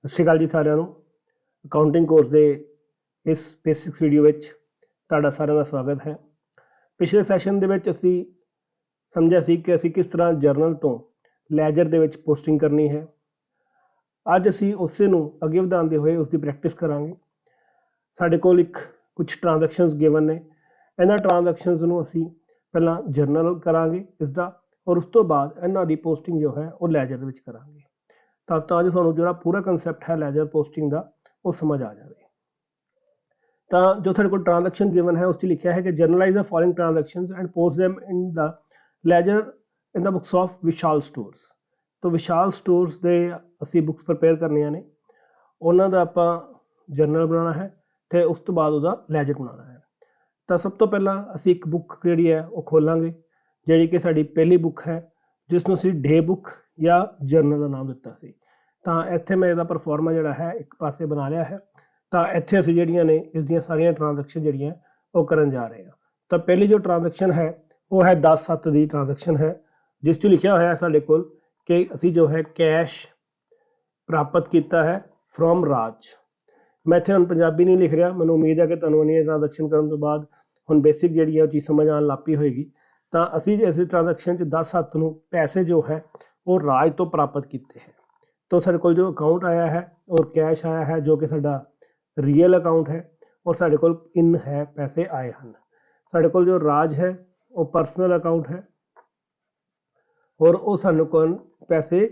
ਸਤਿ ਸ਼੍ਰੀ ਅਕਾਲ ਜੀ ਸਾਰਿਆਂ ਨੂੰ। ਅਕਾਊਂਟਿੰਗ ਕੋਰਸ ਦੇ ਇਸ ਬੇਸਿਕਸ ਵੀਡੀਓ ਵਿੱਚ ਤੁਹਾਡਾ ਸਾਰਿਆਂ ਦਾ ਸਵਾਗਤ ਹੈ। ਪਿਛਲੇ ਸੈਸ਼ਨ ਦੇ ਵਿੱਚ ਅਸੀਂ ਸਮਝਿਆ ਸੀ ਕਿ ਅਸੀਂ ਕਿਸ ਤਰ੍ਹਾਂ ਜਰਨਲ ਤੋਂ ਲੈਜਰ ਦੇ ਵਿੱਚ ਪੋਸਟਿੰਗ ਕਰਨੀ ਹੈ। ਅੱਜ ਅਸੀਂ ਉਸੇ ਨੂੰ ਅੱਗੇ ਵਧਾਉਂਦੇ ਹੋਏ ਉਸ ਦੀ ਪ੍ਰੈਕਟਿਸ ਕਰਾਂਗੇ। ਸਾਡੇ ਕੋਲ ਕੁਝ ਟ੍ਰਾਂਜੈਕਸ਼ਨਸ ਗਿਵਨ ਨੇ। ਇਹਨਾਂ ਟ੍ਰਾਂਜੈਕਸ਼ਨਸ ਨੂੰ ਅਸੀਂ ਪਹਿਲਾਂ ਜਰਨਲ ਕਰਾਂਗੇ ਇਸ ਦਾ, ਔਰ ਉਸ ਤੋਂ ਬਾਅਦ ਇਹਨਾਂ ਦੀ ਪੋਸਟਿੰਗ ਜੋ ਹੈ ਉਹ ਲੈਜਰ ਦੇ ਵਿੱਚ ਕਰਾਂਗੇ ਤਾਂ ਜੋ ਤੁਹਾਨੂੰ ਜਿਹੜਾ ਪੂਰਾ ਕੰਸੈਪਟ ਹੈ ਲੈਜਰ ਪੋਸਟਿੰਗ ਦਾ ਉਹ ਸਮਝ ਆ ਜਾਵੇ। ਤਾਂ ਜੋ ਸਾਡੇ ਕੋਲ ਟ੍ਰਾਂਜੈਕਸ਼ਨ ਗਿਵਨ ਹੈ ਉਸ 'ਚ ਲਿਖਿਆ ਹੈ ਕਿ journalize the following transactions and post them in the ledger in the books of Vishal stores. ਤਾਂ ਵਿਸ਼ਾਲ ਸਟੋਰਸ ਦੇ ਅਸੀਂ ਬੁੱਕਸ ਪ੍ਰਪੇਅਰ ਕਰਨੀਆਂ ਨੇ, ਉਹਨਾਂ ਦਾ ਆਪਾਂ ਜਰਨਲ ਬਣਾਉਣਾ ਹੈ ਤੇ ਉਸ ਤੋਂ ਬਾਅਦ ਉਹਦਾ ਲੈਜਰ ਬਣਾਉਣਾ ਹੈ। ਤਾਂ ਸਭ ਤੋਂ ਪਹਿਲਾਂ ਅਸੀਂ ਇੱਕ ਬੁੱਕ ਜਿਹੜੀ ਹੈ ਉਹ ਖੋਲਾਂਗੇ, ਜਿਹੜੀ ਕਿ ਸਾਡੀ ਪਹਿਲੀ ਬੁੱਕ ਹੈ, ਜਿਸ ਨੂੰ ਅਸੀਂ ਡੇ ਬੁੱਕ ਜਾਂ ਜਰਨਲ ਦਾ ਨਾਮ ਦਿੱਤਾ ਸੀ। ਤਾਂ ਇੱਥੇ ਮੈਂ ਇਹਦਾ ਪਰਫਾਰਮਾ ਜਿਹੜਾ ਹੈ ਇੱਕ ਪਾਸੇ ਬਣਾ ਲਿਆ ਹੈ। ਤਾਂ ਇੱਥੇ ਅਸੀਂ ਜਿਹੜੀਆਂ ਨੇ ਇਸ ਦੀਆਂ ਸਾਰੀਆਂ ਟ੍ਰਾਂਜੈਕਸ਼ਨ ਜਿਹੜੀਆਂ ਉਹ ਕਰਨ ਜਾ ਰਹੇ ਹਾਂ। ਤਾਂ ਪਹਿਲੀ ਜੋ ਟ੍ਰਾਂਜੈਕਸ਼ਨ ਹੈ ਉਹ ਹੈ 10/7 ਦੀ ਟ੍ਰਾਂਜੈਕਸ਼ਨ ਹੈ, ਜਿਸ 'ਚ ਲਿਖਿਆ ਹੋਇਆ ਸਾਡੇ ਕੋਲ ਕਿ ਅਸੀਂ ਜੋ ਹੈ ਕੈਸ਼ ਪ੍ਰਾਪਤ ਕੀਤਾ ਹੈ ਫਰੋਮ ਰਾਜ। ਮੈਂ ਇੱਥੇ ਹੁਣ ਪੰਜਾਬੀ ਨਹੀਂ ਲਿਖ ਰਿਹਾ, ਮੈਨੂੰ ਉਮੀਦ ਹੈ ਕਿ ਤੁਹਾਨੂੰ ਇਹ ਟ੍ਰਾਂਜੈਕਸ਼ਨ ਕਰਨ ਤੋਂ ਬਾਅਦ ਹੁਣ ਬੇਸਿਕ ਜਿਹੜੀ ਹੈ ਉਹ ਚੀਜ਼ ਸਮਝ ਆਉਣ ਲੱਗ ਪਈ ਹੋਏਗੀ। ਤਾਂ ਅਸੀਂ ਇਸ ਟ੍ਰਾਂਜੈਕਸ਼ਨ 'ਚ 10/7 ਨੂੰ ਪੈਸੇ ਜੋ ਹੈ ਉਹ ਰਾਜ ਤੋਂ ਪ੍ਰਾਪਤ ਕੀਤੇ ਹੈ। तो साढ़े को जो अकाउंट आया है और कैश आया है जो कि साडा रियल अकाउंट है, और साढ़े को इन है पैसे आए हैं। साढ़े को जो राज है वो परसनल अकाउंट है और वो सानू कौन पैसे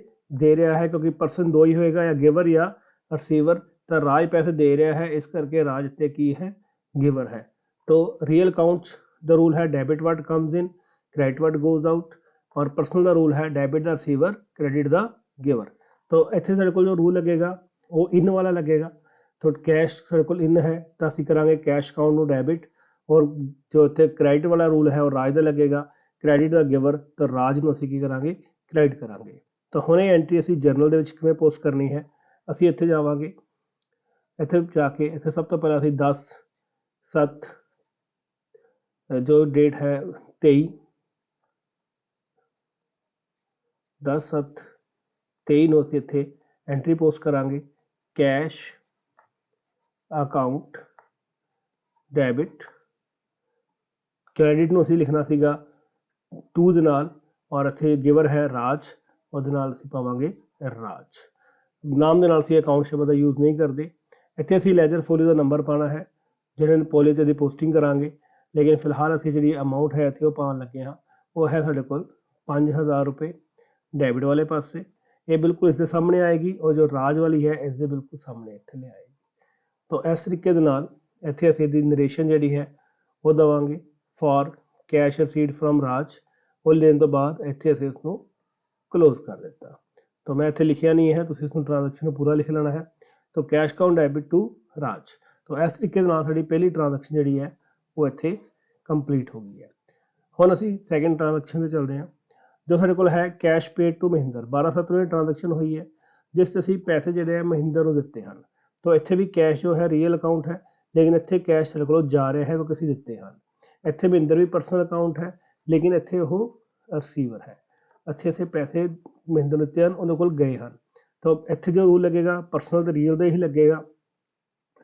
दे रहा है, क्योंकि परसन दो ही होएगा, या गिवर या रिसीवर। तो राज पैसे दे रहा है, इस करके राज ते की है गिवर है। तो रियल अकाउंट्स द रूल है debit word comes in, credit word goes out, और परसनल द रूल है debit the receiver, credit the giver. तो इतने साढ़े को जो रूल लगेगा वो इन वाला लगेगा। तो कैश साढ़े को इन है तो असं करा कैश अकाउंट में डेबिट, और जो इतने क्रेडिट वाला रूल है वो राज का लगेगा, क्रेडिट का गिवर, तो राज में असी की करा क्रेडिट करा। तो हम ये एंट्री असी जर्नल के पोस्ट करनी है। असी इतने जावे, इतने जाके इतने सब तो पहले असी 10/7 जो डेट है 23 10/7 23 ਨੂੰ ਅਸੀਂ ਇੱਥੇ ਐਂਟਰੀ ਪੋਸਟ ਕਰਾਂਗੇ ਕੈਸ਼ ਅਕਾਊਂਟ ਡੈਬਿਟ। ਕ੍ਰੈਡਿਟ ਨੂੰ ਅਸੀਂ ਲਿਖਣਾ ਸੀਗਾ 2 ਦੇ ਨਾਲ, ਔਰ ਇੱਥੇ ਗਿਵਰ ਹੈ ਰਾਜ, ਉਹਦੇ ਨਾਲ ਅਸੀਂ ਪਾਵਾਂਗੇ ਰਾਜ। ਨਾਮ ਦੇ ਨਾਲ ਅਸੀਂ ਅਕਾਊਂਟ ਸ਼ਬਦ ਦਾ ਯੂਜ਼ ਨਹੀਂ ਕਰਦੇ। ਇੱਥੇ ਅਸੀਂ ਲੈਜਰ ਫੋਲੀਓ ਦਾ ਨੰਬਰ ਪਾਉਣਾ ਹੈ, ਜਿਹੜੇ ਪੋਲੀਓ 'ਤੇ ਅਸੀਂ ਪੋਸਟਿੰਗ ਕਰਾਂਗੇ। ਲੇਕਿਨ ਫਿਲਹਾਲ ਅਸੀਂ ਜਿਹੜੀ ਅਮਾਊਂਟ ਹੈ ਇੱਥੇ ਉਹ ਪਾਉਣ ਲੱਗੇ ਹਾਂ, ਉਹ ਹੈ ਸਾਡੇ ਕੋਲ 5000 ਰੁਪਏ ਡੈਬਿਟ ਵਾਲੇ ਪਾਸੇ। ये बिल्कुल इसके सामने आएगी, और जो राज वाली है इसके बिल्कुल सामने इतने ले आएगी। तो इस तरीके ਦੇ ਨਾਲ ਇੱਥੇ ਅਸੀਂ ਦੀ ਨਰੇਸ਼ਨ ਜਿਹੜੀ ਹੈ ਉਹ ਦੇਵਾਂਗੇ ਫॉर ਕੈਸ਼ ਰਿਸੀਵਡ ਫਰਮ ਰਾਜ। ਉਹ ਲੈਣ ਤੋਂ ਬਾਅਦ ਇੱਥੇ ਅਸੀਂ ਇਸ ਨੂੰ ਕਲੋਜ਼ ਕਰ ਦਿੱਤਾ। तो मैं ਇੱਥੇ ਲਿਖਿਆ ਨਹੀਂ ਹੈ, ਤੁਸੀਂ ਇਸ ਨੂੰ ਟ੍ਰਾਂਜੈਕਸ਼ਨ ਨੂੰ ਪੂਰਾ ਲਿਖ ਲੈਣਾ ਹੈ। तो कैश अकाउंट डेबिट टू राज। तो इस तरीके ਦੇ ਨਾਲ ਸਾਡੀ ਪਹਿਲੀ ਟ੍ਰਾਂਜੈਕਸ਼ਨ ਜਿਹੜੀ ਹੈ ਉਹ ਇੱਥੇ ਕੰਪਲੀਟ ਹੋ ਗਈ ਹੈ। ਹੁਣ ਅਸੀਂ ਸੈਕੰਡ ਟ੍ਰਾਂਜੈਕਸ਼ਨ 'ਤੇ ਚੱਲਦੇ ਹਾਂ, जो साढ़े को है कैश पेड टू महिंदर। 12/7 में ट्रांजैक्शन हुई है जिस असी पैसे जोड़े महिंदर को दिते हैं। तो इतने भी कैश जो है रियल अकाउंट है, लेकिन इतने कैश साढ़े को जा रहा है क्योंकि असी दिते हैं। इतने महिंदर भी परसनल अकाउंट है, लेकिन इतने वो रिसीवर है। अच्छे इतने पैसे महिंदर दिते हैं, उन्होंने को गए हैं। तो इतने जो रूल लगेगा परसनल तो रियल का ही लगेगा,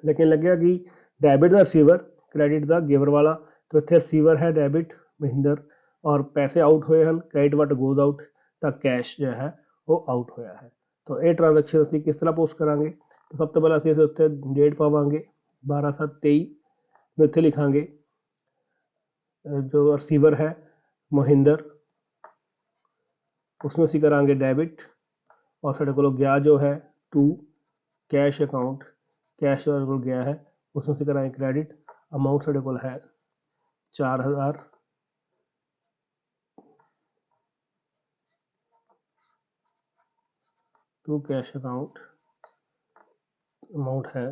लेकिन लगेगा कि डेबिट का रिसीवर, क्रेडिट का गिवर वाला। तो इतने रिसीवर है डेबिट महिंदर, और पैसे आउट हुए हैं, क्रेडिट वट गोज आउट, तो कैश जो है वो आउट होया है। तो ये ट्रांजैक्शन असी किस तरह पोस्ट करांगे, तो सब तो पहले असी उत्ते डेट पावांगे 12/7/23 में। इत्थे लिखांगे जो रिसीवर है महिंदर, उसमें असी करांगे डेबिट, और साढ़े को गया जो है टू कैश अकाउंट, कैश साढ़े को गया है उसमें असी करांगे क्रेडिट। अमाउंट साढ़े को है 4000, टू कैश अकाउंट अमाउंट है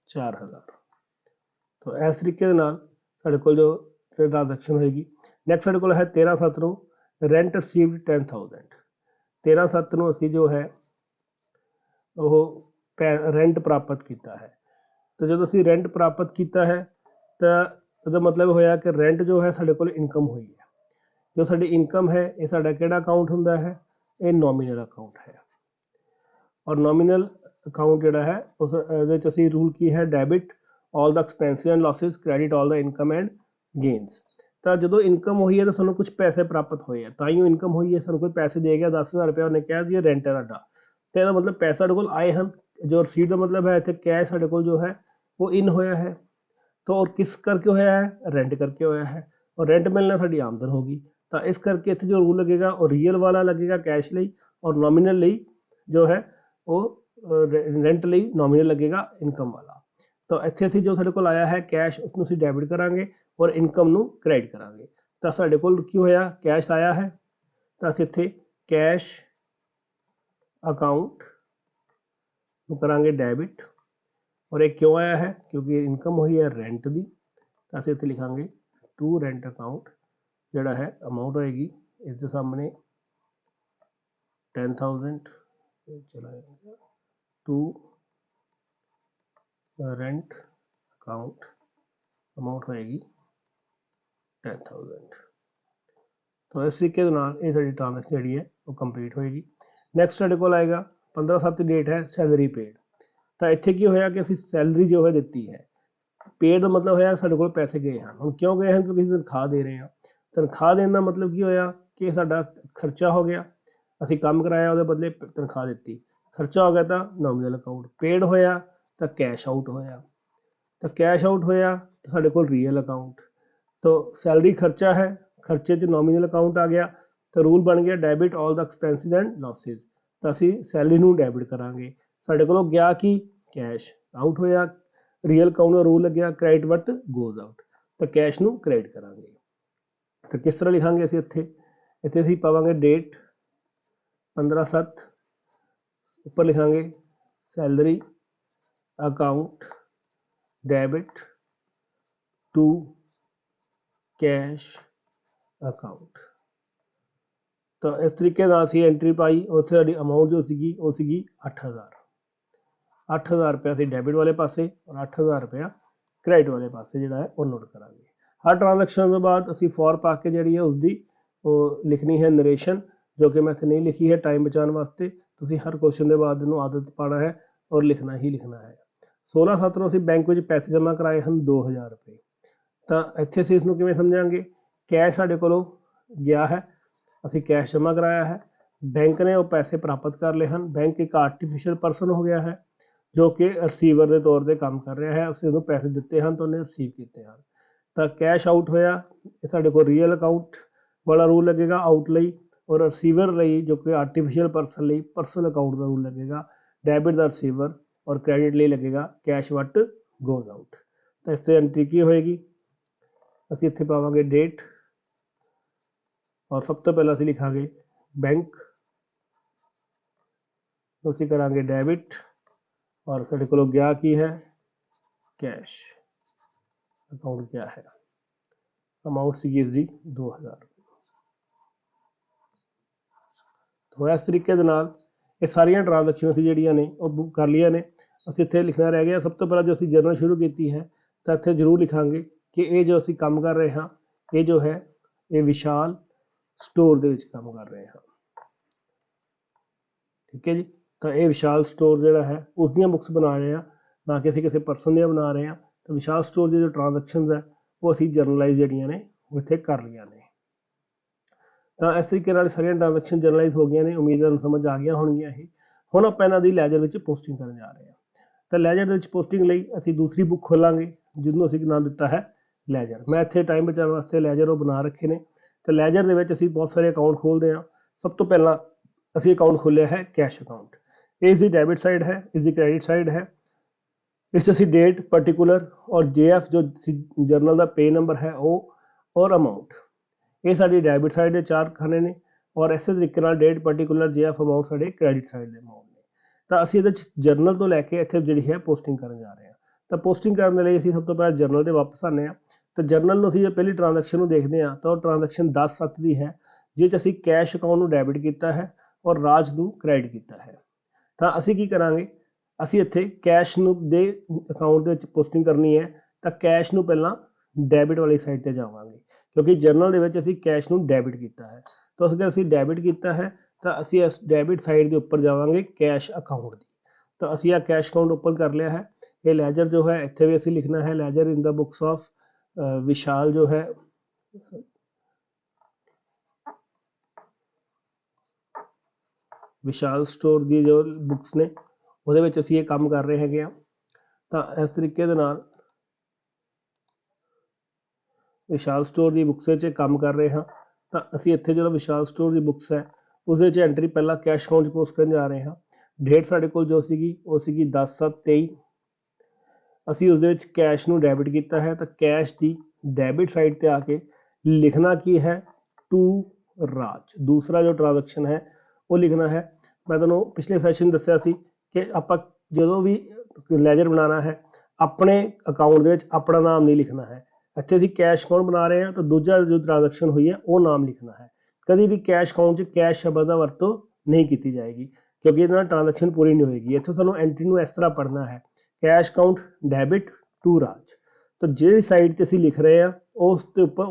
4000। तो इस तरीके साढ़े को जो ट्रांजैक्शन होएगी। नैक्सट साढ़े को है 13/7 को रेंट रिसीव्ड 10,000। 13/7 को असी जो है वो रेंट प्राप्त किया है। तो जो असी रेंट प्राप्त किया है तो इसका मतलब होया कि रेंट जो है साढ़े को इनकम हुई है। जो साड़ी इनकम है ये साड़ा किहड़ा अकाउंट हुंदा है, ये नॉमिनल अकाउंट है। और नॉमिनल ਅਕਾਊਂਟ ਜਿਹੜਾ ਹੈ ਉਸ ਇਹਦੇ ਵਿੱਚ ਅਸੀਂ ਰੂਲ ਕੀ ਹੈ, debit all the expenses and losses, credit all the income and gains. ਤਾਂ ਜਦੋਂ ਇਨਕਮ ਹੋਈ ਹੈ ਤਾਂ ਸਾਨੂੰ ਕੁਝ ਪੈਸੇ ਪ੍ਰਾਪਤ ਹੋਏ ਆ, ਤਾਂ ਹੀ ਉਹ ਇਨਕਮ ਹੋਈ ਹੈ। ਸਾਨੂੰ ਕੋਈ ਪੈਸੇ ਦੇ ਗਿਆ 10,000 ਰੁਪਇਆ, ਉਹਨੇ ਕਿਹਾ ਜੀ ਰੈਂਟ ਹੈ ਤੁਹਾਡਾ, ਤੇ ਇਹਦਾ ਮਤਲਬ ਪੈਸਾ ਸਾਡੇ ਕੋਲ ਆਏ ਹਨ। ਜੋ ਰਸੀਦ ਦਾ ਮਤਲਬ ਹੈ ਇੱਥੇ ਕੈਸ਼ ਸਾਡੇ ਕੋਲ ਜੋ ਹੈ ਉਹ ਇਨ ਹੋਇਆ ਹੈ। ਤਾਂ और किस करके होया है, रेंट करके होया है, और रेंट मिलना साड़ी आमदन होगी। तो इस करके इत्थे जो रूल लगेगा वो रियल वाला लगेगा कैश ਲਈ, और नॉमिनल ਲਈ जो है वो रेंट ਲਈ नॉमिनल लगेगा इनकम वाला। तो ਇੱਥੇ ਅਸੀਂ ਜੋ ਸਾਡੇ ਕੋਲ ਆਇਆ ਹੈ ਕੈਸ਼, ਉਸਨੂੰ ਅਸੀਂ ਡੈਬਿਟ ਕਰਾਂਗੇ ਔਰ ਇਨਕਮ ਨੂੰ ਕ੍ਰੈਡਿਟ ਕਰਾਂਗੇ। ਤਾਂ ਸਾਡੇ ਕੋਲ ਕੀ ਹੋਇਆ, ਕੈਸ਼ ਆਇਆ ਹੈ, ਤਾਂ ਅਸੀਂ ਇੱਥੇ ਕੈਸ਼ ਅਕਾਊਂਟ ਨੂੰ ਕਰਾਂਗੇ ਡੈਬਿਟ। और एक क्यों आया है, क्योंकि इनकम हुई है रेंट की, तो असं इतने लिखांगे टू रेंट अकाउंट जोड़ा है अमाउंट होएगी इसके सामने 10,000 चला टू रेंट अकाउंट अमाउंट होएगी 10,000। तो इस तरीके ये साड़ी ट्रांजैक्शन जी है वो कंप्लीट होएगी। नैक्सट साढ़े को आएगा 15/7 डेट है सैलरी पेड। तो इत्थे की होया कि असीं सैलरी जो है दिती है, पेड का मतलब होया साडे कोल पैसे गए हैं। हुण क्यों गए हैं, क्योंकि असीं तनख्वाह दे रहे हैं। तनख्वाह देने का मतलब की होया कि साडा खर्चा हो गया, असीं काम कराया उहदे बदले तनख्वाह दित्ती, खर्चा हो गया तो नॉमिनल अकाउंट, पेड होया तो कैश आउट होया, तो कैश आउट होया तो साडे कोल रियल अकाउंट। तो सैलरी खर्चा है, खर्चे च नॉमिनल अकाउंट आ गया, तो रूल बन गया debit all the expenses and losses. तो असीं सैलरी नूं डैबिट करांगे, साढ़े को गया कि कैश आउट होया, रियल अकाउंट का रूल लग गया क्रेडिट वट गोज आउट, तो कैश नूं क्रेडिट करांगे। तो किस तरह लिखांगे असीं इत्थे असीं पावांगे डेट 15/7, ऊपर लिखांगे salary account debit to cash account. तो इस तरीके नाल असीं एंट्री पाई, उत्थे साडी अमाउंट जो सीगी वो सीगी 8,000। 8,000 रुपया असीं डेबिट वाले पासे और 8,000 रुपया क्रेडिट वाले पासे जिहड़ा है वो नोट करांगे। हर ट्रांजैक्शन तो बाद असीं फॉर पा के जिहड़ी है उसकी वो लिखनी है नरेशन, जो कि मैं इत्थे नहीं लिखी है टाइम बचाने वास्ते। तुसीं हर क्वेश्चन के बाद इहनूं आदत पाना है और लिखना ही लिखना है। 16/7 नूं असीं बैंक में पैसे जमा कराए हैं 2,000 रुपये। तो इत्थे असीं इसनूं किवें समझांगे, कैश साडे कोलों गया है, असीं कैश जमा कराया है, बैंक ने वो पैसे प्राप्त कर लए हैं। बैंक एक आर्टिफिशियल परसन हो गया है जो कि रिसीवर के तौर पर काम कर रहा है, उसे उसनूं पैसे दिते हैं तो उन्हें रिसीव किए हैं। तो कैश आउट होया, ये साडे कोल रियल अकाउंट वाला रूल लगेगा आउट लई, और रिसीवर लई जो कि आर्टिफिशियल परसन लई पर्सनल अकाउंट का रूल लगेगा डैबिट द रिसीवर, और क्रेडिट लई लगेगा कैश वट गोज आउट। तो इस एंट्री की होएगी, असीं इत्थे पावांगे डेट, और सब तो पहला असीं लिखांगे बैंक, असीं करांगे डैबिट, और साडे कोलों गया की है कैश अकाउंट क्या है, अमाउंट सी इसकी 2,000। तो इस तरीके दे नाल ये सारियां ट्रांजैक्शन असीं जिहड़ियां ने वो बुक कर लिया ने। असीं इत्थे लिखना रह गया, सब तो पहला जो असीं जर्नल शुरू की है तो इत्थे जरूर लिखांगे कि ये जो असीं काम कर रहे हाँ ये जो है ये विशाल स्टोर दे विच काम कर रहे हैं। ठीक है जी, तो ये विशाल स्टोर जो है उसदियां बुक्स बना रहे हैं, ना कि किसी परसन दियां बना रहे हैं। तो विशाल स्टोर की जो ट्रांजैक्शन है वो असीं जर्नलाइज जिहड़ियां ने वो इत्थे कर लिया ने। तो इस तरीके नाल सारियां ट्रांजैक्शन जर्नलाइज हो गई ने, उम्मीद है समझ आ गई होणगियां। ये हुण आपां इन्हां दी लैजर विच पोस्टिंग करन जा रहे हैं। तो लैजर विच पोस्टिंग लई असीं दूसरी बुक खोलांगे जिसनूं असीं नाम दिता है लैजर। मैं इत्थे टाइम बचाने वास्ते लैजर वो बना रखे ने। तो लैजर दे विच असीं बहुत सारे अकाउंट खोलते हैं। सब तो पहला असीं अकाउंट खोलिया है कैश अकाउंट, ये इसकी डेबिट साइड है, इसकी क्रेडिट साइड है। इस असीं डेट पर्टिकुलर और JF जो जर्नल का पे नंबर है वो और अमाउंट, ये साडी डेबिट साइड के 4 खाने ने, और इस तरीके नाल डेट पर्टिकुलर JF अमाउंट साडे क्रेडिट साइड के अमाउंट ने। तो असीं इहदे जर्नल तो लैके इत्थे जिहड़ी है पोस्टिंग करन जा रहे हैं। तो पोस्टिंग करने लई असीं सब तो पहले जर्नल ते वापस आने। तो जर्नल नूं असीं जे पहली ट्रांजैक्शन नूं देखदे हां तो ट्रांजैक्शन 10/7 दी है, जिस च असीं कैश अकाउंट नूं डेबिट कीता है और राज नूं क्रेडिट कीता है। तो असीं की करांगे, असीं इत्थे कैश नूं दे अकाउंट दे विच पोस्टिंग करनी है। तो कैश नूं पहलां डेबिट वाली साइड ते जावांगे, क्योंकि जर्नल दे विच असीं कैश नूं डेबिट कीता है। तो अगर असीं डेबिट कीता है तो असीं इस डेबिट साइड के उपर जावांगे कैश अकाउंट की। ਤਾਂ ਅਸੀਂ ਆ ਕੈਸ਼ ਅਕਾਊਂਟ ਓਪਨ ਕਰ ਲਿਆ ਹੈ। ਇਹ ਲੈਜਰ ਜੋ ਹੈ ਇੱਥੇ ਵੀ ਅਸੀਂ ਲਿਖਣਾ ਹੈ ledger in the books of Vishal ਜੋ ਹੈ ਵਿਸ਼ਾਲ ਸਟੋਰ ਦੀ ਜੋ ਬੁੱਕਸ ਨੇ ਉਹਦੇ ਵਿੱਚ ਅਸੀਂ ਇਹ ਕੰਮ ਕਰ ਰਹੇ ਹੈਗੇ ਆ। ਤਾਂ ਇਸ ਤਰੀਕੇ ਦੇ ਨਾਲ ਵਿਸ਼ਾਲ ਸਟੋਰ ਦੀ ਬੁੱਕਸ ਵਿੱਚ ਕੰਮ ਕਰ ਰਹੇ ਹਾਂ। ਤਾਂ ਅਸੀਂ ਇੱਥੇ ਜਦੋਂ ਵਿਸ਼ਾਲ ਸਟੋਰ ਦੀ ਬੁੱਕਸ ਹੈ उसदे च एंट्री पहला कैश अकाउंट पोस्ट करने जा रहे हैं। डेट साढ़े कोल जो सीगी वो सीगी 10/7/23। ਅਸੀਂ उसदे विच कैश ਨੂੰ ਡੈਬਿਟ ਕੀਤਾ ਹੈ ਤਾਂ कैश ਦੀ ਡੈਬਿਟ ਸਾਈਡ ਤੇ ਆ ਕੇ ਲਿਖਣਾ ਕੀ ਹੈ ਟੂ ਰਾਜ। ਦੂਸਰਾ ਜੋ ਟ੍ਰਾਂਜੈਕਸ਼ਨ ਹੈ ਉਹ ਲਿਖਣਾ ਹੈ, ਮੈਂ ਤੁਹਾਨੂੰ ਪਿਛਲੇ ਸੈਸ਼ਨ ਦੱਸਿਆ ਸੀ ਕਿ ਆਪਾਂ ਜਦੋਂ ਵੀ ਲੈਜਰ ਬਣਾਉਣਾ ਹੈ ਆਪਣੇ ਅਕਾਊਂਟ ਦੇ ਵਿੱਚ ਆਪਣਾ ਨਾਮ ਨਹੀਂ ਲਿਖਣਾ ਹੈ। ਇੱਥੇ ਅਸੀਂ ਕੈਸ਼ ਅਕਾਊਂਟ ਬਣਾ ਰਹੇ ਹਾਂ ਤਾਂ ਦੂਜਾ ਜੋ ਟ੍ਰਾਂਜੈਕਸ਼ਨ ਹੋਈ ਹੈ ਉਹ ਨਾਮ ਲਿਖਣਾ ਹੈ। कभी भी कैश अकाउंट च कैश शब्द का वरतों नहीं की जाएगी क्योंकि ये ट्रांजैक्शन पूरी नहीं होगी। इतों सानू एंट्री में इस तरह पढ़ना है कैश अकाउंट डैबिट टू राज। तो जी साइड से असीं लिख रहे हैं उसके उपर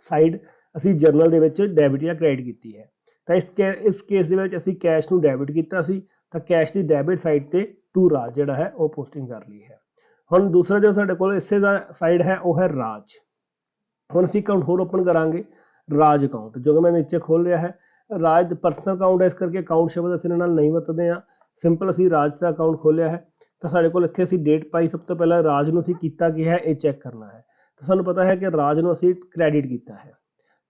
साइड असीं जर्नल दे विच डैबिट या क्रेडिट की है। तो इस केस दे विच असीं कैश नूं डैबिट किया सी तो कैश की डैबिट साइड से टू राज जिहड़ा है वो पोस्टिंग कर ली है। हुण दूसरा जो साडे कोल इसे दा साइड है वो है राज। हुण असीं अकाउंट होर ओपन करांगे राज अकाउंट जो कि मैं नीचे खोल रहा है। राज परसनल अकाउंट है इस करके अकाउंट शब्द असीं नाल नहीं वरतदे हां। सिंपल असीं राज का अकाउंट खोलिया है तो साडे कोल इत्थे असीं डेट पाई। सब तो पहला राज नूं असीं कीता की है ये चैक करना है। तो सानूं पता है कि राज नूं असीं क्रेडिट कीता है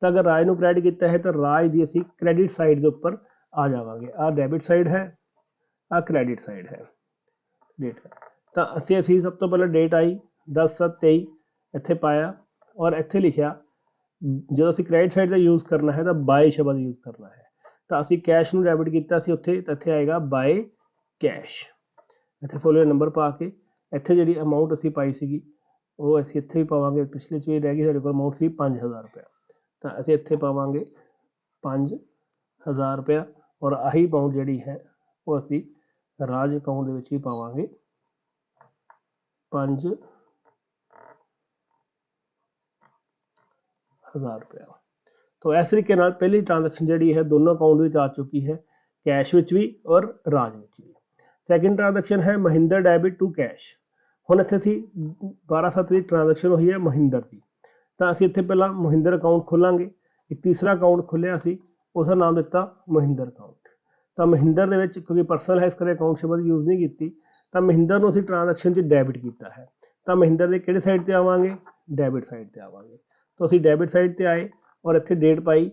तो अगर राज नूं क्रेडिट कीता है तो राज दी असीं क्रेडिट साइड के उपर आ जावांगे। आ डैबिट साइड है आ क्रेडिट साइड है डेट है। तो असीं सब तो पहले डेट आई 10/7/23 इत्थे पाया और इत्थे लिखिया जो असीं क्रेडिट साइड का यूज़ करना है तो बाय शब्द यूज़ करना है। तो असीं कैश नूं डैबिट किया सी उत्थे तो इत्थे आएगा बाय कैश। इत्थे फॉलो नंबर पा के इत्थे जिहड़ी अमाउंट असीं पाई सीगी वो असीं इत्थे भी पावांगे। पिछले च रह गई साडे कोल अमाउंट सी 5000 रुपया तो असीं इत्थे पावांगे 5000 रुपया और आही अमाउंट जिहड़ी है वो असीं राज अकाउंट दे विच भी पावांगे 5000 रुपया। तो इस तरीके नाल पहली ट्रांजैक्शन जिहड़ी है दोनों अकाउंट में आ चुकी है कैश विच भी और राज विच भी। सैकेंड ट्रांजैक्शन है महिंदर डैबिट टू कैश। हुण इत्थे असीं 12/7 की ट्रांजैक्शन हुई है महिंदर की तो असीं इत्थे पहला महिंदर अकाउंट खोलांगे। एक तीसरा अकाउंट खोलिया सी उसका नाम दिता महिंदर अकाउंट। तो महिंदर दे विच क्योंकि पर्सनल है इस करके अकाउंट शब्द यूज़ नहीं की तो महिंदर नूं असीं ट्रांजैक्शन च डैबिट किया है। तो महिंदर के किहड़ी साइड ते आवांगे डैबिट साइड ते आवांगे। तो असीं डैबिट साइड ते आए और इत्थे डेट पाई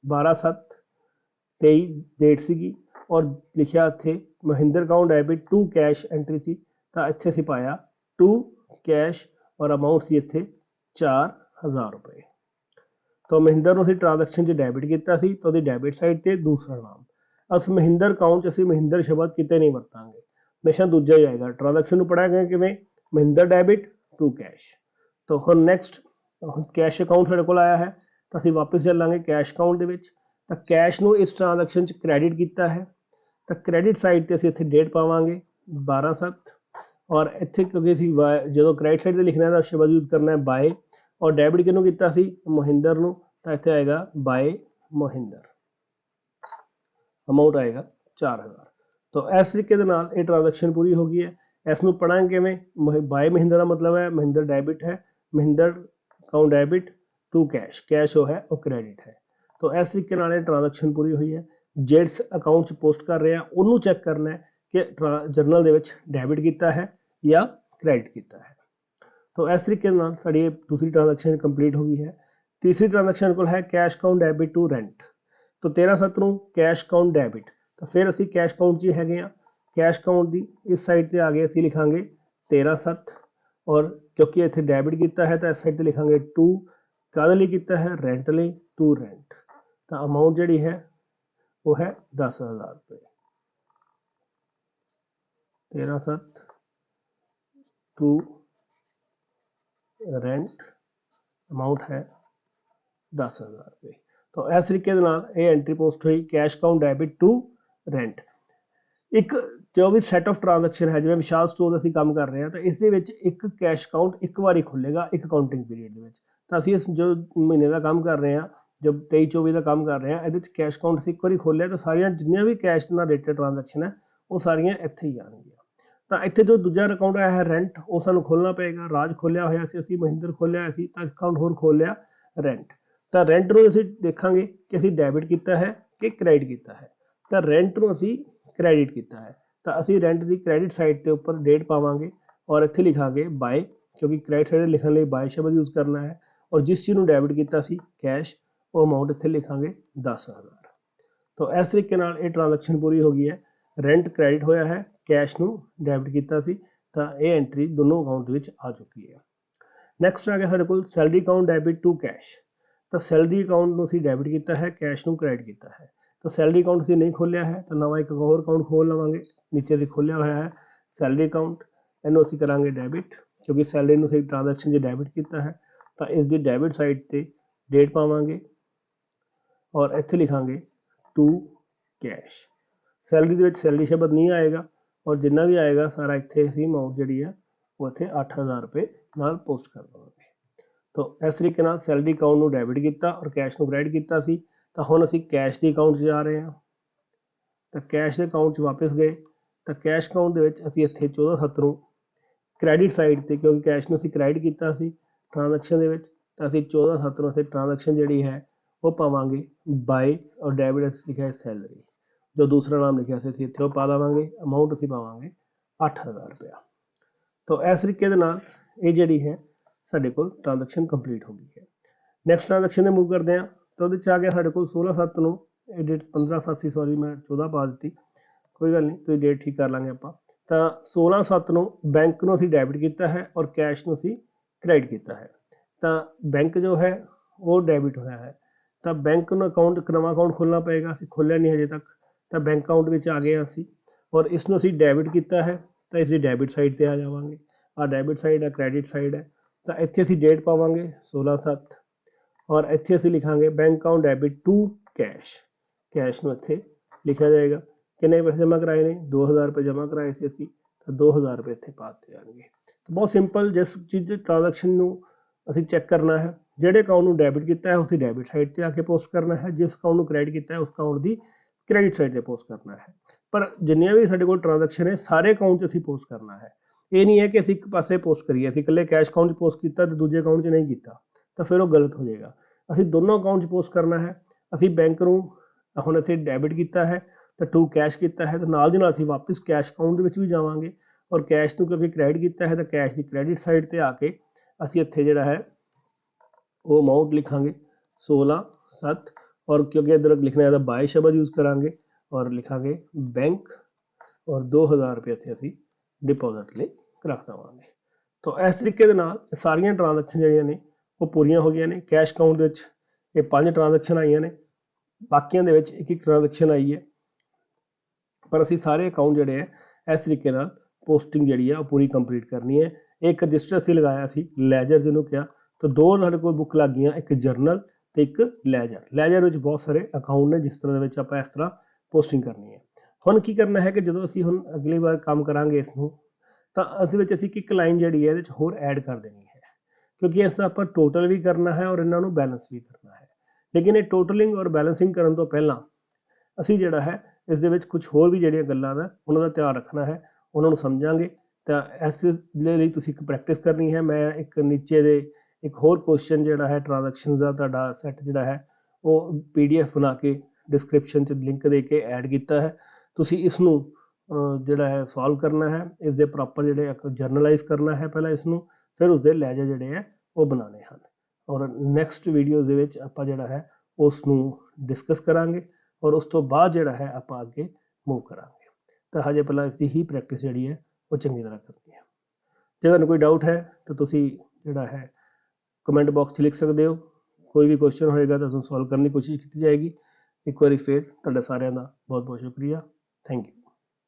12/7/23 डेट सीगी और लिखिया इत्थे Mahinder account debit to cash entry सी तो इत्थे असीं पाया टू कैश और अमाउंट सी इत्थे 4000 रुपए। तो महिंदर नूं असीं ट्रांजैक्शन च डैबिट किया सी तो उहदी डैबिट साइड ते दूसरा नाम। अस महिंदर अकाउंट च असीं महिंदर शब्द किते नहीं वरतांगे हमेशा दूजा ही आएगा। ट्रांजैक्शन नूं पढ़ांगे किवें महिंदर डैबिट टू कैश। तो हुण नैक्सट कैश अकाउंट साडे कोल आया है तो असीं वापस चलांगे कैश अकाउंट दे विच। तो कैश नूं इस ट्रांजैक्शन च क्रेडिट किया है तो क्रेडिट साइड ते असीं इत्थे डेट पावांगे 12/7 और इत्थे क्योंकि असीं जो क्रेडिट साइड ते लिखना है तो शब्द यूज़ करना है बाय और डैबिट किहनूं कीता सी महिंदर नूं तो इत्थे आएगा बाय महिंदर अमाउंट आएगा 4000। तो इस तरीके दे नाल ये ट्रांजैक्शन पूरी हो गई है। इसनूं पढ़ांगे किवें बाय महिंदर का मतलब है महिंदर डैबिट है Mahinder account debit to cash cash वो है वो क्रेडिट है। तो इस तरीके नाल ट्रांजैक्शन पूरी हुई है। जिस अकाउंट पोस्ट कर रहे हैं उन्होंने चैक करना है कि जर्नल दे विच डैबिट किया है या क्रेडिट किया है। तो इस तरीके नाल साडी दूसरी ट्रांजैक्शन कंप्लीट हो गई है। तीसरी ट्रांजैक्शन कोल है cash account debit to rent. तो 13/7 नूं कैश अकाउंट डैबिट तो फिर असीं कैश अकाउंट च हैगे आ। कैश अकाउंट की इस साइड पर आ गए असीं लिखांगे 13/7 और क्योंकि इत्थे डैबिट किया है तो इस साइड पर लिखांगे टू काहदे लई कीता है रेंट लई टू रेंट। तो अमाउंट जिहड़ी है वो है 10,000 रुपये। 13/7 टू रेंट अमाउंट है 10,000 रुपये। तो इस तरीके ये एंट्री पोस्ट हुई cash account debit to rent. एक जो भी सैट ऑफ ट्रांजैक्शन है जिवें विशाल स्टोर असीं काम कर रहे हैं तो इस दे विच एक कैश अकाउंट एक बार खुलेगा एक अकाउंटिंग पीरियड दे विच। तो असीं इस जो महीने का काम कर रहे हैं जब 23-24 का काम कर रहे हैं ये कैश अकाउंट असीं एक बार खोलिया तो सारिया जिन्नियां भी कैश नाल रिलेटेड ट्रांजैक्शन है ਉਹ ਸਾਰੀਆਂ ਇੱਥੇ ਹੀ ਆਉਣਗੀਆਂ। ਤਾਂ ਇੱਥੇ ਜੋ ਦੂਜਾ ਅਕਾਊਂਟ ਆਇਆ ਹੈ ਰੈਂਟ, ਉਹ ਸਾਨੂੰ ਖੋਲ੍ਹਣਾ ਪਏਗਾ। ਰਾਜ ਖੋਲ੍ਹਿਆ ਹੋਇਆ ਸੀ ਅਸੀਂ, ਮਹਿੰਦਰ ਖੋਲ੍ਹਿਆ ਹੋਇਆ ਸੀ, ਤਾਂ ਅਕਾਊਂਟ ਹੋਰ ਖੋਲ੍ਹਿਆ ਰੈਂਟ। ਤਾਂ ਰੈਂਟ ਨੂੰ ਅਸੀਂ ਦੇਖਾਂਗੇ ਕਿ ਅਸੀਂ ਡੈਬਿਟ ਕੀਤਾ ਹੈ ਕਿ ਕ੍ਰੈਡਿਟ ਕੀਤਾ ਹੈ। ਤਾਂ ਰੈਂਟ ਨੂੰ ਅਸੀਂ ਕ੍ਰੈਡਿਟ ਕੀਤਾ ਹੈ, ਤਾਂ ਅਸੀਂ ਰੈਂਟ ਦੀ ਕ੍ਰੈਡਿਟ ਸਾਈਡ ਦੇ ਉੱਪਰ ਡੇਟ ਪਾਵਾਂਗੇ ਔਰ ਇੱਥੇ ਲਿਖਾਂਗੇ ਬਾਏ, ਕਿਉਂਕਿ ਕ੍ਰੈਡਿਟ ਸਾਈਡ ਲਿਖਣ ਲਈ ਬਾਏ ਸ਼ਬਦ ਯੂਜ਼ ਕਰਨਾ ਹੈ। ਔਰ ਜਿਸ ਚੀਜ਼ ਨੂੰ ਡੈਬਿਟ ਕੀਤਾ ਸੀ ਕੈਸ਼, ਉਹ ਅਮਾਊਂਟ ਇੱਥੇ ਲਿਖਾਂਗੇ 10,000। ਤਾਂ ਇਸ ਤਰੀਕੇ ਨਾਲ ਇਹ ਟ੍ਰਾਂਜੈਕਸ਼ਨ ਪੂਰੀ ਹੋ ਗਈ ਹੈ। ਰੈਂਟ ਕ੍ਰੈਡਿਟ ਹੋਇਆ ਹੈ, ਕੈਸ਼ ਨੂੰ ਡੈਬਿਟ ਕੀਤਾ ਸੀ, ਤਾਂ ਇਹ ਐਂਟਰੀ ਦੋਨੋਂ ਅਕਾਊਂਟ ਦੇ ਵਿੱਚ ਆ ਚੁੱਕੀ ਹੈ। ਨੈਕਸਟ ਆ ਗਿਆ ਸਾਡੇ ਕੋਲ salary account debit to cash. ਤਾਂ ਸੈਲਰੀ ਅਕਾਊਂਟ ਨੂੰ ਅਸੀਂ ਡੈਬਿਟ ਕੀਤਾ ਹੈ, ਕੈਸ਼ ਨੂੰ ਕ੍ਰੈਡਿਟ ਕੀਤਾ ਹੈ। ਤਾਂ ਸੈਲਰੀ ਅਕਾਊਂਟ ਅਸੀਂ ਨਹੀਂ ਖੋਲ੍ਹਿਆ ਹੈ, ਤਾਂ ਨਵਾਂ ਇੱਕ ਹੋਰ ਅਕਾਊਂਟ ਖੋਲ੍ਹ ਲਵਾਂਗੇ। ਨੀਚੇ ਅਸੀਂ ਖੋਲ੍ਹਿਆ ਹੋਇਆ ਹੈ ਸੈਲਰੀ ਅਕਾਊਂਟ, ਇਹਨੂੰ ਅਸੀਂ ਕਰਾਂਗੇ ਡੈਬਿਟ, ਕਿਉਂਕਿ ਸੈਲਰੀ ਨੂੰ ਅਸੀਂ ਟ੍ਰਾਂਜੈਕਸ਼ਨ 'ਚ ਡੈਬਿਟ ਕੀਤਾ ਹੈ। ਤਾਂ ਇਸ ਦੀ ਡੈਬਿਟ ਸਾਈਡ 'ਤੇ ਡੇਟ ਪਾਵਾਂਗੇ ਔਰ ਇੱਥੇ ਲਿਖਾਂਗੇ ਟੂ ਕੈਸ਼। ਸੈਲਰੀ ਦੇ ਵਿੱਚ ਸੈਲਰੀ ਸ਼ਬਦ ਨਹੀਂ ਆਏਗਾ ਔਰ ਜਿੰਨਾ ਵੀ ਆਏਗਾ ਸਾਰਾ ਇੱਥੇ ਅਸੀਂ ਅਮਾਊਂਟ ਜਿਹੜੀ ਹੈ ਉਹ ਇੱਥੇ 8,000 ਰੁਪਏ ਨਾਲ ਪੋਸਟ ਕਰ ਦੇਵਾਂਗੇ। ਤਾਂ ਇਸ ਤਰੀਕੇ ਨਾਲ ਸੈਲਰੀ ਅਕਾਊਂਟ ਨੂੰ ਡੈਬਿਟ ਕੀਤਾ ਔਰ ਕੈਸ਼ ਨੂੰ ਕ੍ਰੈਡਿਟ ਕੀਤਾ ਸੀ। ਤਾਂ ਹੁਣ ਅਸੀਂ ਕੈਸ਼ ਦੇ ਅਕਾਊਂਟ 'ਚ ਜਾ ਰਹੇ ਹਾਂ। ਤਾਂ ਕੈਸ਼ ਦੇ ਅਕਾਊਂਟ 'ਚ ਵਾਪਸ ਗਏ, ਤਾਂ ਕੈਸ਼ ਅਕਾਊਂਟ ਦੇ ਵਿੱਚ ਅਸੀਂ ਇੱਥੇ 14/7 ਨੂੰ ਕ੍ਰੈਡਿਟ ਸਾਈਡ 'ਤੇ, ਕਿਉਂਕਿ ਕੈਸ਼ ਨੂੰ ਅਸੀਂ ਕ੍ਰੈਡਿਟ ਕੀਤਾ ਸੀ ਟ੍ਰਾਂਜੈਕਸ਼ਨ ਦੇ ਵਿੱਚ, ਤਾਂ ਅਸੀਂ 14/7 ਨੂੰ ਅਸੀਂ ਟ੍ਰਾਂਜੈਕਸ਼ਨ ਜਿਹੜੀ ਹੈ ਉਹ ਪਾਵਾਂਗੇ ਬਾਏ ਔਰ ਡੈਬਿਟ ਅਸੀਂ ਲਿਖਿਆ ਸੈਲਰੀ, ਜੋ ਦੂਸਰਾ ਨਾਮ ਲਿਖਿਆ ਸੀ ਅਸੀਂ ਇੱਥੇ ਉਹ ਪਾ ਦੇਵਾਂਗੇ। ਅਮਾਊਂਟ ਅਸੀਂ ਪਾਵਾਂਗੇ 8,000 ਰੁਪਇਆ। ਤਾਂ ਇਸ ਤਰੀਕੇ ਦੇ ਨਾਲ ਇਹ ਜਿਹੜੀ ਹੈ ਸਾਡੇ ਕੋਲ ਟ੍ਰਾਂਜੈਕਸ਼ਨ ਕੰਪਲੀਟ ਹੋ ਗਈ ਹੈ। ਨੈਕਸਟ ਟ੍ਰਾਂਜੈਕਸ਼ਨ ਦੇ ਮੂਵ ਕਰਦੇ ਹਾਂ। ਤਾਂ ਉਹਦੇ 'ਚ ਆ ਗਿਆ ਸਾਡੇ ਕੋਲ 16/7 ਨੂੰ, ਇਹ ਡੇਟ 15/7 ਸੀ, ਸੌਰੀ ਮੈਂ 14 ਪਾ ਦਿੱਤੀ, ਕੋਈ ਗੱਲ ਨਹੀਂ, ਤੁਸੀਂ ਡੇਟ ਠੀਕ ਕਰ ਲਾਂਗੇ ਆਪਾਂ। ਤਾਂ 16/7 ਨੂੰ ਬੈਂਕ ਨੂੰ ਅਸੀਂ ਡੈਬਿਟ ਕੀਤਾ ਹੈ ਔਰ ਕੈਸ਼ ਨੂੰ ਅਸੀਂ ਕ੍ਰੈਡਿਟ ਕੀਤਾ ਹੈ। ਤਾਂ ਬੈਂਕ ਜੋ ਹੈ ਉਹ ਡੈਬਿਟ ਹੋਇਆ ਹੈ, ਤਾਂ ਬੈਂਕ ਨੂੰ ਅਕਾਊਂਟ ਇੱਕ ਨਵਾਂ ਅਕਾਊਂਟ ਖੋਲ੍ਹਣਾ ਪਏਗਾ, ਅਸੀਂ ਖੋਲ੍ਹਿਆ ਨਹੀਂ ਹਜੇ ਤੱਕ। ਤਾਂ ਬੈਂਕ ਅਕਾਊਂਟ ਵਿੱਚ ਆ ਗਏ ਹਾਂ ਅਸੀਂ ਔਰ ਇਸ ਨੂੰ ਅਸੀਂ ਡੈਬਿਟ ਕੀਤਾ ਹੈ, ਤਾਂ ਇਸ ਦੀ ਡੈਬਿਟ ਸਾਈਡ 'ਤੇ ਆ ਜਾਵਾਂਗੇ। ਆਹ ਡੈਬਿਟ ਸਾਈਡ ਹੈ, ਕ੍ਰੈਡਿਟ ਸਾਈਡ ਹੈ। ਤਾਂ ਇੱਥੇ ਅਸੀਂ ਡੇਟ ਪਾਵਾਂਗੇ 16/7 ਔਰ ਇੱਥੇ ਅਸੀਂ ਲਿਖਾਂਗੇ bank account debit to cash. Cash ਨੂੰ ਇੱਥੇ ਲਿਖਿਆ ਜਾਏਗਾ। ਕਿੰਨੇ ਪੈਸੇ ਜਮ੍ਹਾਂ ਕਰਾਏ ਨੇ? 2,000 ਰੁਪਏ ਜਮ੍ਹਾਂ ਕਰਾਏ ਸੀ ਅਸੀਂ, ਤਾਂ 2,000 ਰੁਪਏ ਇੱਥੇ ਪਾ ਦਿੱਤੇ ਜਾਣਗੇ। ਬਹੁਤ ਸਿੰਪਲ, ਜਿਸ ਚੀਜ਼ ਟ੍ਰਾਂਜੈਕਸ਼ਨ ਨੂੰ ਅਸੀਂ ਚੈੱਕ ਕਰਨਾ ਹੈ, ਜਿਹੜੇ ਅਕਾਊਂਟ ਨੂੰ ਡੈਬਿਟ ਕੀਤਾ ਹੈ ਉਸੇ ਡੈਬਿਟ ਸਾਈਡ 'ਤੇ ਆ ਕੇ ਪੋਸਟ ਕਰਨਾ ਹੈ, ਜਿਸ ਅਕਾਊਂਟ ਨੂੰ ਕ੍ਰੈਡਿਟ ਕੀਤਾ ਹੈ ਉਸ ਅਕਾਊਂਟ ਦੀ ਕ੍ਰੈਡਿਟ ਸਾਈਡ 'ਤੇ ਪੋਸਟ ਕਰਨਾ ਹੈ। ਪਰ ਜਿੰਨੀਆਂ ਵੀ ਸਾਡੇ ਕੋਲ ਟ੍ਰਾਂਜੈਕਸ਼ਨ ਹੈ ਸਾਰੇ ਅਕਾਊਂਟ 'ਚ ਅਸੀਂ ਪੋਸਟ ਕਰਨਾ ਹੈ। ਇਹ ਨਹੀਂ ਹੈ ਕਿ ਅਸੀਂ ਇੱਕ ਪਾਸੇ ਪੋਸਟ ਕਰੀਏ, ਅਸੀਂ ਇਕੱਲੇ ਕੈਸ਼ ਅਕਾਊਂਟ 'ਚ ਪੋਸਟ ਕੀਤਾ ਤੇ ਦੂਜੇ ਅਕਾਊਂਟ 'ਚ ਨਹੀਂ ਕੀਤਾ, ਤਾਂ ਫਿਰ ਉਹ ਗਲਤ ਹੋ ਜਾਏਗਾ। ਅਸੀਂ ਦੋਨੋਂ ਅਕਾਊਂਟ 'ਚ ਪੋਸਟ ਕਰਨਾ ਹੈ। ਅਸੀਂ ਬੈਂਕ ਨੂੰ ਹੁਣ ਅਸੀਂ ਡੈਬਿਟ ਕੀਤਾ ਹੈ ਤਾਂ ਟੂ ਕੈਸ਼ ਕੀਤਾ ਹੈ, ਤਾਂ ਨਾਲ ਦੀ ਨਾਲ ਅਸੀਂ ਵਾਪਸ ਕੈਸ਼ ਅਕਾਊਂਟ ਦੇ ਵਿੱਚ ਵੀ ਜਾਵਾਂਗੇ ਔਰ ਕੈਸ਼ ਨੂੰ ਕਿਉਂਕਿ ਕ੍ਰੈਡਿਟ ਕੀਤਾ ਹੈ ਤਾਂ ਕੈਸ਼ ਦੀ ਕ੍ਰੈਡਿਟ ਸਾਈਡ 'ਤੇ ਆ ਕੇ ਅਸੀਂ ਇੱਥੇ ਜਿਹੜਾ ਹੈ ਉਹ ਅਮਾਊਂਟ ਲਿਖਾਂਗੇ 16/7 ਔਰ ਕਿਉਂਕਿ ਇੱਧਰ ਲਿਖਣਾ ਹੈ ਤਾਂ ਬਾਏ ਸ਼ਬਦ ਯੂਜ਼ ਕਰਾਂਗੇ ਔਰ ਲਿਖਾਂਗੇ ਬੈਂਕ ਔਰ 2,000 ਰੁਪਏ ਇੱਥੇ ਅਸੀਂ ਡਿਪੋਜ਼ਿਟ ਲਈ ਰੱਖ ਦੇਵਾਂਗੇ। ਤਾਂ ਇਸ ਤਰੀਕੇ ਦੇ ਨਾਲ ਸਾਰੀਆਂ ਟ੍ਰਾਂਜੈਕਸ਼ਨ ਜਿਹੜੀਆਂ ਨੇ ਉਹ ਪੂਰੀਆਂ ਹੋ ਗਈਆਂ ਨੇ। ਕੈਸ਼ ਅਕਾਊਂਟ ਦੇ ਵਿੱਚ ਇਹ 5 ਟ੍ਰਾਂਜੈਕਸ਼ਨ ਆਈਆਂ ਨੇ, ਬਾਕੀਆਂ ਦੇ ਵਿੱਚ ਇੱਕ ਟ੍ਰਾਂਜੈਕਸ਼ਨ ਆਈ ਹੈ, ਪਰ ਅਸੀਂ ਸਾਰੇ ਅਕਾਊਂਟ ਜਿਹੜੇ ਹੈ ਇਸ ਤਰੀਕੇ ਨਾਲ ਪੋਸਟਿੰਗ ਜਿਹੜੀ ਹੈ ਉਹ ਪੂਰੀ ਕੰਪਲੀਟ ਕਰਨੀ ਹੈ। ਇੱਕ ਰਜਿਸਟਰ ਅਸੀਂ ਲਗਾਇਆ ਸੀ ਲੈਜਰ ਜਿਹਨੂੰ ਕਿਹਾ, ਤਾਂ ਦੋ ਸਾਡੇ ਕੋਲ ਬੁੱਕ ਲੱਗ ਗਈਆਂ, ਇੱਕ ਜਰਨਲ ਤੇ ਇੱਕ ਲੈਜਰ। ਲੈਜਰ ਵਿੱਚ ਬਹੁਤ ਸਾਰੇ ਅਕਾਊਂਟ ਨੇ ਜਿਸ ਤਰ੍ਹਾਂ ਦੇ ਵਿੱਚ ਆਪਾਂ ਇਸ ਤਰ੍ਹਾਂ ਪੋਸਟਿੰਗ ਕਰਨੀ ਹੈ। ਹੁਣ ਕੀ ਕਰਨਾ ਹੈ ਕਿ ਜਦੋਂ ਅਸੀਂ ਹੁਣ ਅਗਲੀ ਵਾਰ ਕੰਮ ਕਰਾਂਗੇ ਇਸ ਨੂੰ, ਤਾਂ ਅਸੀਂ ਵਿੱਚ ਅਸੀਂ ਇੱਕ ਲਾਈਨ ਜਿਹੜੀ ਹੈ ਇਹਦੇ 'ਚ ਹੋਰ ਐਡ ਕਰ ਦੇਣੀ ਹੈ, ਕਿਉਂਕਿ ਇਸ ਦਾ ਆਪਾਂ ਟੋਟਲ ਵੀ ਕਰਨਾ ਹੈ ਔਰ ਇਹਨਾਂ ਨੂੰ ਬੈਲੈਂਸ ਵੀ ਕਰਨਾ ਹੈ। ਲੇਕਿਨ ਇਹ ਟੋਟਲਿੰਗ ਔਰ ਬੈਲੈਂਸਿੰਗ ਕਰਨ ਤੋਂ ਪਹਿਲਾਂ ਅਸੀਂ ਜਿਹੜਾ ਹੈ ਇਸ ਦੇ ਵਿੱਚ ਕੁਝ ਹੋਰ ਵੀ ਜਿਹੜੀਆਂ ਗੱਲਾਂ ਦਾ ਉਹਨਾਂ ਦਾ ਧਿਆਨ ਰੱਖਣਾ ਹੈ, ਉਹਨਾਂ ਨੂੰ ਸਮਝਾਂਗੇ। ਤਾਂ ਇਸ ਲਈ ਤੁਸੀਂ ਇੱਕ ਪ੍ਰੈਕਟਿਸ ਕਰਨੀ ਹੈ। ਮੈਂ ਇੱਕ ਨੀਚੇ ਦੇ ਇੱਕ ਹੋਰ ਕੁਐਸਚਨ ਜਿਹੜਾ ਹੈ ਟ੍ਰਾਂਜੈਕਸ਼ਨ ਦਾ ਤੁਹਾਡਾ ਸੈੱਟ ਜਿਹੜਾ ਹੈ ਉਹ PDF ਬਣਾ ਕੇ ਡਿਸਕ੍ਰਿਪਸ਼ਨ 'ਚ ਲਿੰਕ ਦੇ ਕੇ ਐਡ ਕੀਤਾ ਹੈ। ਤੁਸੀਂ ਇਸ ਨੂੰ ਜਿਹੜਾ ਹੈ ਸੋਲਵ ਕਰਨਾ ਹੈ, ਇਸ ਦੇ ਪ੍ਰੋਪਰ ਜਿਹੜੇ ਜਰਨਲਾਈਜ਼ ਕਰਨਾ ਹੈ ਪਹਿਲਾਂ ਇਸ ਨੂੰ, ਫਿਰ ਉਸਦੇ ਲੈਜਰ ਜਿਹੜੇ ਹੈ ਉਹ ਬਣਾਉਣੇ ਹਨ। ਔਰ ਨੈਕਸਟ ਵੀਡੀਓ ਦੇ ਵਿੱਚ ਆਪਾਂ ਜਿਹੜਾ ਹੈ ਉਸ ਨੂੰ ਡਿਸਕਸ ਕਰਾਂਗੇ ਔਰ ਉਸ ਤੋਂ ਬਾਅਦ ਜਿਹੜਾ ਹੈ ਆਪਾਂ ਅੱਗੇ ਮੂਵ ਕਰਾਂਗੇ। ਤਾਂ ਹਜੇ ਪਹਿਲਾਂ ਇਸ ਦੀ ਹੀ ਪ੍ਰੈਕਟਿਸ ਜਿਹੜੀ ਹੈ ਉਹ ਚੰਗੀ ਤਰ੍ਹਾਂ ਕਰਨੀ ਹੈ। ਜੇ ਤੁਹਾਨੂੰ ਕੋਈ ਡਾਊਟ ਹੈ ਤਾਂ ਤੁਸੀਂ ਜਿਹੜਾ ਹੈ ਕਮੈਂਟ ਬਾਕਸ 'ਚ ਲਿਖ ਸਕਦੇ ਹੋ। ਕੋਈ ਵੀ ਕੁਐਸਚਨ ਹੋਏਗਾ ਤਾਂ ਤੁਹਾਨੂੰ ਸੋਲਵ ਕਰਨ ਦੀ ਕੋਸ਼ਿਸ਼ ਕੀਤੀ ਜਾਏਗੀ। ਇੱਕ ਵਾਰੀ ਫਿਰ ਤੁਹਾਡਾ ਸਾਰਿਆਂ ਦਾ ਬਹੁਤ ਬਹੁਤ ਸ਼ੁਕਰੀਆ। Thank you.